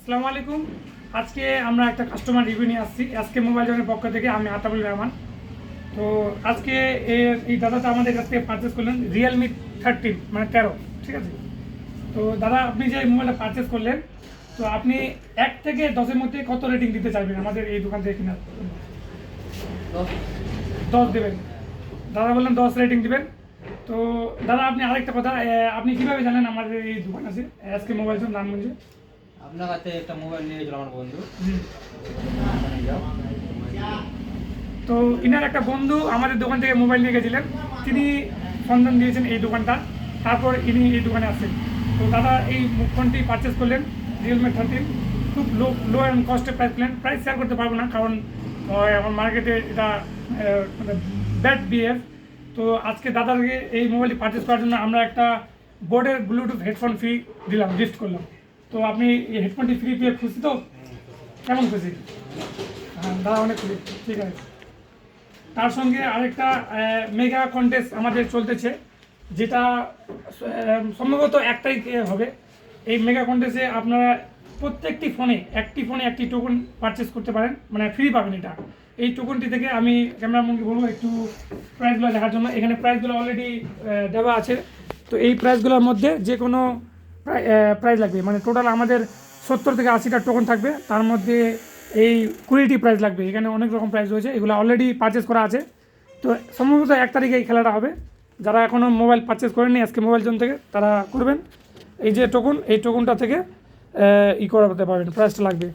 আসসালামু আলাইকুম। আজকে আমরা একটা কাস্টমার রিভিউ নিয়ে আসছি এসকে মোবাইল জোনের পক্ষ থেকে। আমি আতাউল রহমান। তো আজকে এই দাদাটা আমাদের কাছ থেকে পারচেস করলেন রিয়েলমি 13 মানে 13, ঠিক আছে। তো দাদা, আপনি যে মোবাইলটা পারচেস করলেন, তো আপনি 1 থেকে 10-এর মধ্যে কত রেটিং দিতে চাইবেন আমাদের এই দোকান থেকে কেনার? 10 দেবেন। দাদা বললেন 10 রেটিং দিবেন। তো দাদা, আপনি আরেকটা কথা, আপনি কীভাবে জানেন আমাদের এই দোকান আছে এসকে মোবাইল জোন নারায়ণগঞ্জে? আপনার কাছে একটা মোবাইল নিয়ে গেছিল আমার বন্ধু। তো ইনার একটা বন্ধু আমাদের দোকান থেকে মোবাইল নিয়ে গেছিলেন, তিনি সন্ধান দিয়েছেন এই দোকানটা, তারপর ইনি এই দোকানে আসেন। তো দাদা এই ফোনটি পারচেস করলেন রিয়েলমি 13, খুব লো অ্যান্ড কস্টে প্রাইস প্ল্যান। প্রাইস শেয়ার করতে পারবো না, কারণ আমার মার্কেটে এটা ব্যাড বিহেভ। তো আজকে দাদাকে এই মোবাইলটি পারচেস করার জন্য আমরা একটা বোর্ডের ব্লুটুথ হেডফোন ফ্রি দিলাম, গিফট করলাম। তো আপনি এই হেডফোনটি ফ্রি পেয়ে খুশি তো? কেমন খুশি? হ্যাঁ দাদা, অনেক খুশি। ঠিক আছে। তার সঙ্গে আরেকটা মেগা কন্টেস্ট আমাদের চলতেছে, যেটা সম্ভবত 1 তারিখে হবে। এই মেগা কন্টেস্টে আপনারা প্রত্যেকটি ফোনে একটি টোকন পারচেস করতে পারেন, মানে ফ্রি পাবেন এটা। এই টোকনটি থেকে আমি ক্যামেরাম্যানকে বলবো একটু প্রাইসগুলো দেখার জন্য। এখানে প্রাইসগুলো অলরেডি দেওয়া আছে। তো এই প্রাইসগুলোর মধ্যে যে কোনো প্রাইস লাগবে, মানে টোটাল আমাদের 70 থেকে 80টা টোকন থাকবে, তার মধ্যে এই 20টি প্রাইস লাগবে। এখানে অনেক রকম প্রাইস রয়েছে, এগুলো অলরেডি পারচেস করা আছে। তো সম্ভবত 1 তারিখে এই খেলাটা হবে। যারা এখনও মোবাইল পারচেস করেননি আজকে মোবাইল জোন থেকে, তারা করবেন। এই যে টোকন, এই টোকনটা থেকে করাতে পারবেন, প্রাইসটা লাগবে।